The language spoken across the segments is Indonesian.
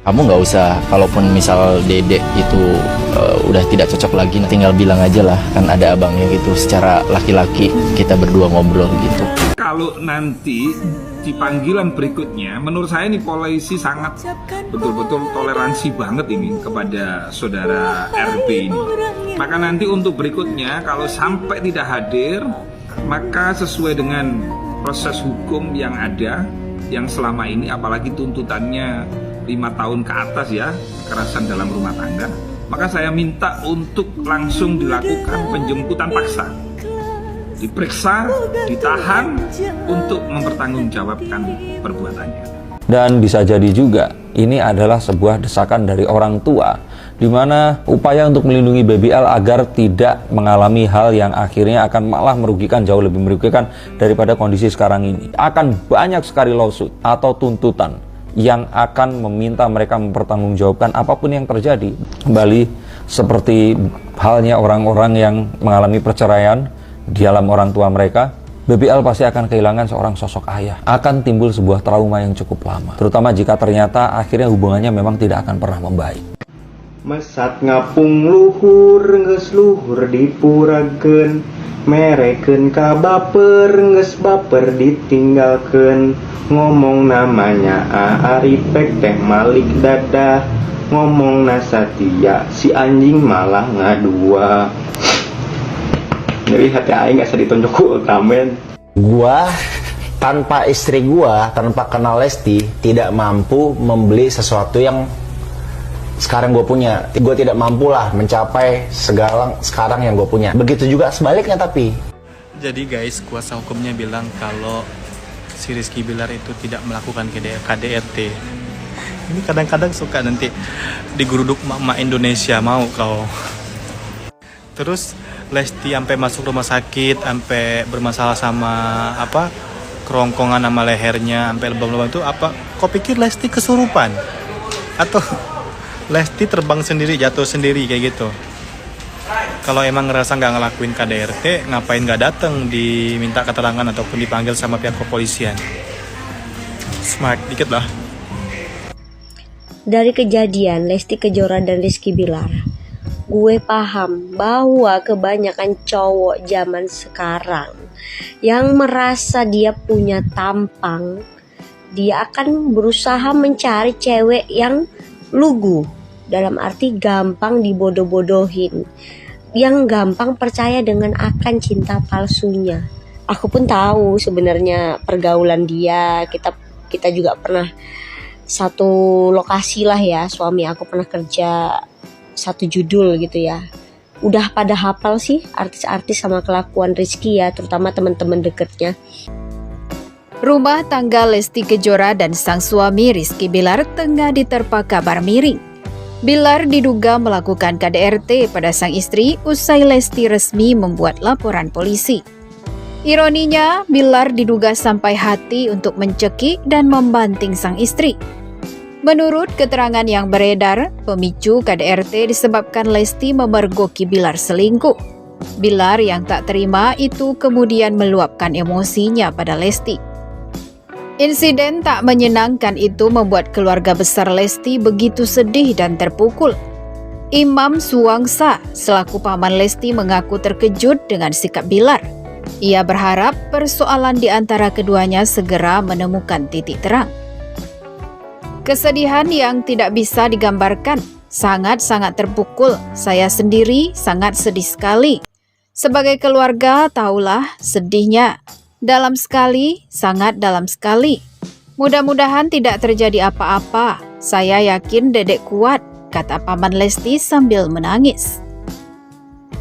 Kamu nggak usah, kalaupun misal dedek itu udah tidak cocok lagi, tinggal bilang aja lah, kan ada abangnya gitu. Secara laki-laki kita berdua ngobrol gitu. Kalau nanti di panggilan berikutnya, menurut saya ini polisi sangat betul-betul toleransi banget ini kepada saudara RB ini. Maka nanti untuk berikutnya, kalau sampai tidak hadir, maka sesuai dengan proses hukum yang ada, yang selama ini, apalagi tuntutannya 5 tahun ke atas ya, kekerasan dalam rumah tangga, maka saya minta untuk langsung dilakukan penjemputan paksa, diperiksa, ditahan untuk mempertanggungjawabkan perbuatannya. Dan bisa jadi juga ini adalah sebuah desakan dari orang tua, di mana upaya untuk melindungi BBL agar tidak mengalami hal yang akhirnya akan malah merugikan, jauh lebih merugikan daripada kondisi sekarang ini. Akan banyak sekali lawsuit atau tuntutan yang akan meminta mereka mempertanggungjawabkan apapun yang terjadi. Kembali seperti halnya orang-orang yang mengalami perceraian di alam orang tua mereka, BBL pasti akan kehilangan seorang sosok ayah. Akan timbul sebuah trauma yang cukup lama, terutama jika ternyata akhirnya hubungannya memang tidak akan pernah membaik. Mesat ngapung luhur, nges luhur dipurakeun, mereken ka baper, nges baper ditinggalkeun. Ngomong namanya Arifek teh Malik dadah, ngomong Nasatia si anjing malah ngadua. Jadi hati aing gak bisa ditunjuk ku Ultraman. Gua tanpa istri gua, tanpa kenal Lesti, tidak mampu membeli sesuatu yang sekarang gue punya. Gue tidak mampu lah mencapai segala sekarang yang gue punya. Begitu juga sebaliknya tapi. Jadi guys, kuasa hukumnya bilang kalau si Rizky Bilar itu tidak melakukan KDRT. Ini kadang-kadang suka nanti digeruduk mak-mak Indonesia, mau kau. Terus Lesti sampai masuk rumah sakit, sampai bermasalah sama kerongkongan sama lehernya, sampai lebam-lebam itu apa? Kau pikir Lesti kesurupan? Atau Lesti terbang sendiri, jatuh sendiri kayak gitu? Kalau emang ngerasa nggak ngelakuin KDRT, ngapain nggak datang diminta keterangan ataupun dipanggil sama pihak kepolisian? Smart dikit lah. Dari kejadian Lesti Kejora dan Rizky Bilar, gue paham bahwa kebanyakan cowok zaman sekarang yang merasa dia punya tampang, dia akan berusaha mencari cewek yang lugu, dalam arti gampang dibodoh-bodohin, yang gampang percaya dengan akan cinta palsunya. Aku pun tahu sebenarnya pergaulan dia, kita juga pernah satu lokasi lah ya, suami aku pernah kerja satu judul gitu ya. Udah pada hafal sih artis-artis sama kelakuan Rizky ya, terutama teman-teman deketnya. Rumah tangga Lesti Kejora dan sang suami Rizky Bilar tengah diterpa kabar miring. Bilar diduga melakukan KDRT pada sang istri usai Lesti resmi membuat laporan polisi. Ironinya, Bilar diduga sampai hati untuk mencekik dan membanting sang istri. Menurut keterangan yang beredar, pemicu KDRT disebabkan Lesti memergoki Bilar selingkuh. Bilar yang tak terima itu kemudian meluapkan emosinya pada Lesti. Insiden tak menyenangkan itu membuat keluarga besar Lesti begitu sedih dan terpukul. Imam Suwangsa selaku paman Lesti mengaku terkejut dengan sikap Bilar. Ia berharap persoalan di antara keduanya segera menemukan titik terang. Kesedihan yang tidak bisa digambarkan, sangat-sangat terpukul. Saya sendiri sangat sedih sekali. Sebagai keluarga, tahulah sedihnya. Dalam sekali, sangat dalam sekali. Mudah-mudahan tidak terjadi apa-apa. Saya yakin dedek kuat, kata paman Lesti sambil menangis.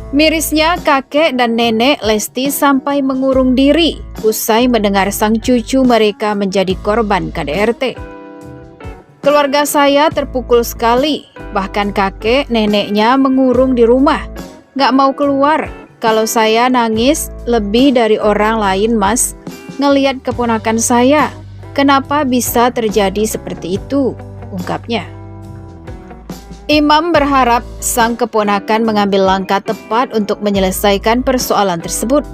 Mirisnya kakek dan nenek Lesti sampai mengurung diri usai mendengar sang cucu mereka menjadi korban KDRT. Keluarga saya terpukul sekali, bahkan kakek neneknya mengurung di rumah. Gak mau keluar. Kalau saya nangis lebih dari orang lain mas, ngelihat keponakan saya. Kenapa bisa terjadi seperti itu? Ungkapnya. Imam berharap sang keponakan mengambil langkah tepat untuk menyelesaikan persoalan tersebut.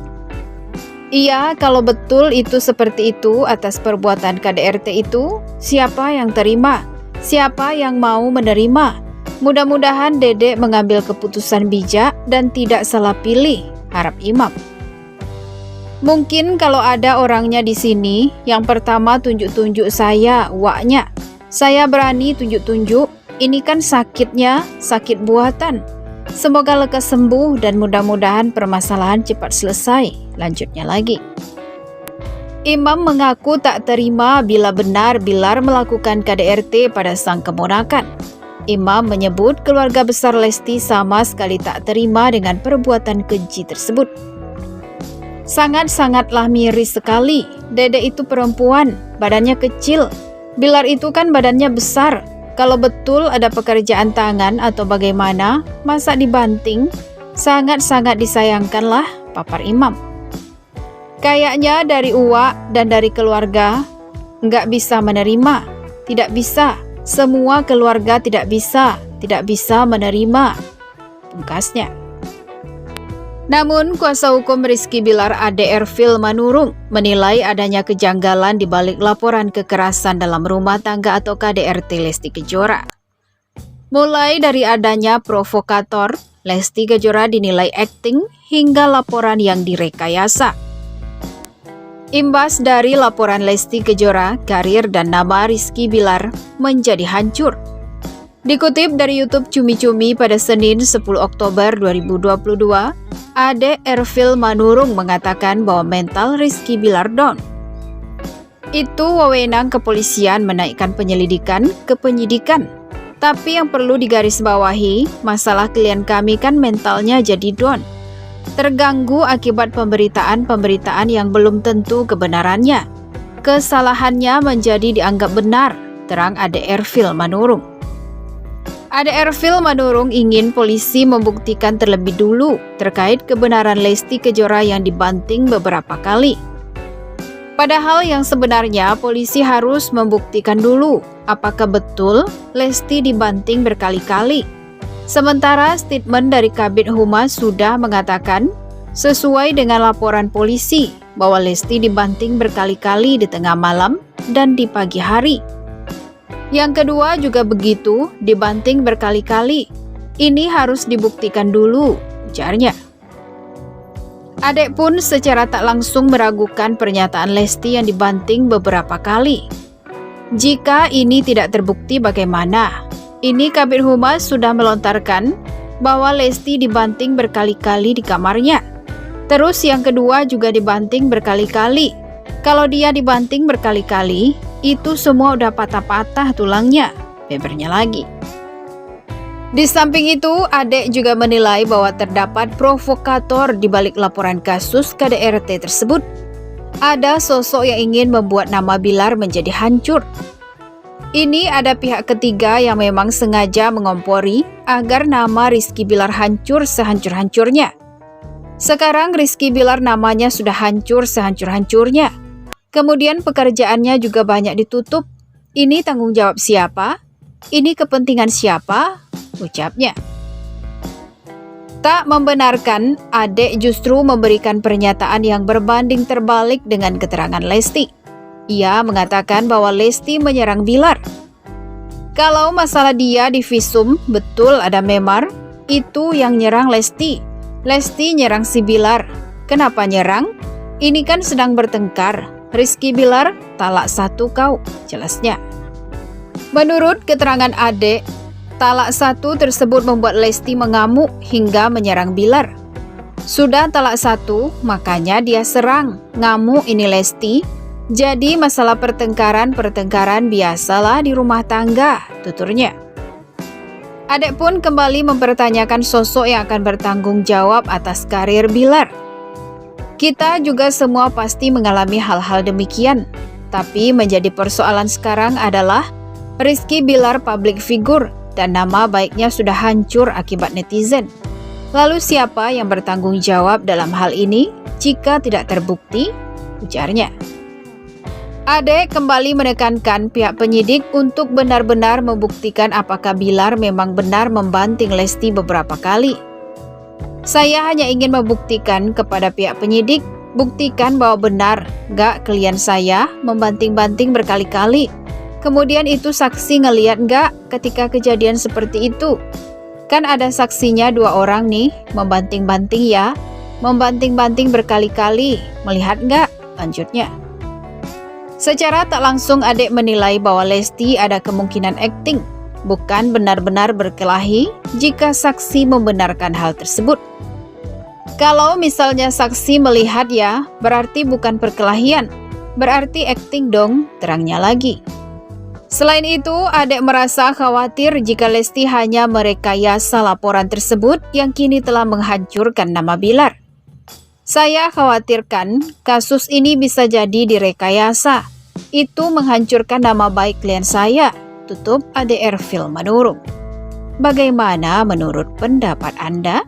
Iya, kalau betul itu seperti itu atas perbuatan KDRT itu, siapa yang terima? Siapa yang mau menerima? Mudah-mudahan Dedek mengambil keputusan bijak dan tidak salah pilih, harap Imam. Mungkin kalau ada orangnya di sini, yang pertama tunjuk-tunjuk saya, waknya. Saya berani tunjuk-tunjuk, ini kan sakitnya, sakit buatan. Semoga lekas sembuh dan mudah-mudahan permasalahan cepat selesai. Lanjutnya lagi. Imam mengaku tak terima bila benar Bilar melakukan KDRT pada sang keponakan. Imam menyebut keluarga besar Lesti sama sekali tak terima dengan perbuatan keji tersebut. Sangat-sangatlah miris sekali. Dedek itu perempuan, badannya kecil. Bilar itu kan badannya besar. Kalau betul ada pekerjaan tangan atau bagaimana, masa dibanting? Sangat-sangat disayangkanlah, papar Imam. Kayaknya dari uak dan dari keluarga nggak bisa menerima. Tidak bisa. Semua keluarga tidak bisa menerima, pungkasnya. Namun, kuasa hukum Rizky Bilar Ade Erfil Manurung menilai adanya kejanggalan di balik laporan kekerasan dalam rumah tangga atau KDRT Lesti Kejora. Mulai dari adanya provokator, Lesti Kejora dinilai akting hingga laporan yang direkayasa. Imbas dari laporan Lesti Kejora, karir dan nama Rizky Bilar menjadi hancur. Dikutip dari YouTube Cumi-Cumi pada Senin 10 Oktober 2022, Ade Erfil Manurung mengatakan bahwa mental Rizky Bilar down. Itu wewenang kepolisian menaikkan penyelidikan ke penyidikan. Tapi yang perlu digarisbawahi, masalah klien kami kan mentalnya jadi down. Terganggu akibat pemberitaan-pemberitaan yang belum tentu kebenarannya. Kesalahannya menjadi dianggap benar, terang Ade Erfil Manurung. Ade Erfil Manurung ingin polisi membuktikan terlebih dulu terkait kebenaran Lesti Kejora yang dibanting beberapa kali. Padahal yang sebenarnya polisi harus membuktikan dulu apakah betul Lesti dibanting berkali-kali. Sementara statement dari Kabid Humas sudah mengatakan sesuai dengan laporan polisi bahwa Lesti dibanting berkali-kali di tengah malam dan di pagi hari. Yang kedua juga begitu, dibanting berkali-kali. Ini harus dibuktikan dulu, ujarnya. Adek pun secara tak langsung meragukan pernyataan Lesti yang dibanting beberapa kali. Jika ini tidak terbukti bagaimana? Ini Kabid Humas sudah melontarkan bahwa Lesti dibanting berkali-kali di kamarnya. Terus yang kedua juga dibanting berkali-kali. Kalau dia dibanting berkali-kali, itu semua udah patah-patah tulangnya, bebernya lagi. Di samping itu, Adek juga menilai bahwa terdapat provokator di balik laporan kasus KDRT tersebut. Ada sosok yang ingin membuat nama Bilar menjadi hancur. Ini ada pihak ketiga yang memang sengaja mengompori agar nama Rizky Bilar hancur sehancur-hancurnya. Sekarang Rizky Bilar namanya sudah hancur sehancur-hancurnya. Kemudian pekerjaannya juga banyak ditutup. Ini tanggung jawab siapa? Ini kepentingan siapa? Ucapnya. Tak membenarkan, Adek justru memberikan pernyataan yang berbanding terbalik dengan keterangan Lesti. Ia mengatakan bahwa Lesti menyerang Bilar. Kalau masalah dia di visum, betul ada memar, itu yang nyerang Lesti. Lesti nyerang si Bilar. Kenapa nyerang? Ini kan sedang bertengkar. Rizky Bilar, talak satu kau, jelasnya. Menurut keterangan Adek, talak satu tersebut membuat Lesti mengamuk hingga menyerang Bilar. Sudah talak satu, makanya dia serang. Ngamuk ini Lesti. Jadi masalah pertengkaran biasalah di rumah tangga, tuturnya. Adek pun kembali mempertanyakan sosok yang akan bertanggung jawab atas karir Bilar. Kita juga semua pasti mengalami hal-hal demikian. Tapi menjadi persoalan sekarang adalah Rizky Bilar public figure dan nama baiknya sudah hancur akibat netizen. Lalu siapa yang bertanggung jawab dalam hal ini jika tidak terbukti? Ujarnya. Adek kembali menekankan pihak penyidik untuk benar-benar membuktikan apakah Bilar memang benar membanting Lesti beberapa kali. Saya hanya ingin membuktikan kepada pihak penyidik, buktikan bahwa benar gak klien saya membanting-banting berkali-kali. Kemudian itu saksi ngeliat nggak ketika kejadian seperti itu? Kan ada saksinya 2 orang nih, membanting-banting ya. Membanting-banting berkali-kali, melihat nggak? Lanjutnya. Secara tak langsung adik menilai bahwa Lesti ada kemungkinan akting, bukan benar-benar berkelahi jika saksi membenarkan hal tersebut. Kalau misalnya saksi melihat ya, berarti bukan perkelahian, berarti akting dong, terangnya lagi. Selain itu, adik merasa khawatir jika Lesti hanya merekayasa laporan tersebut yang kini telah menghancurkan nama Bilar. Saya khawatirkan kasus ini bisa jadi direkayasa. Itu menghancurkan nama baik klien saya, tutup ADR Film Manurung. Bagaimana menurut pendapat Anda?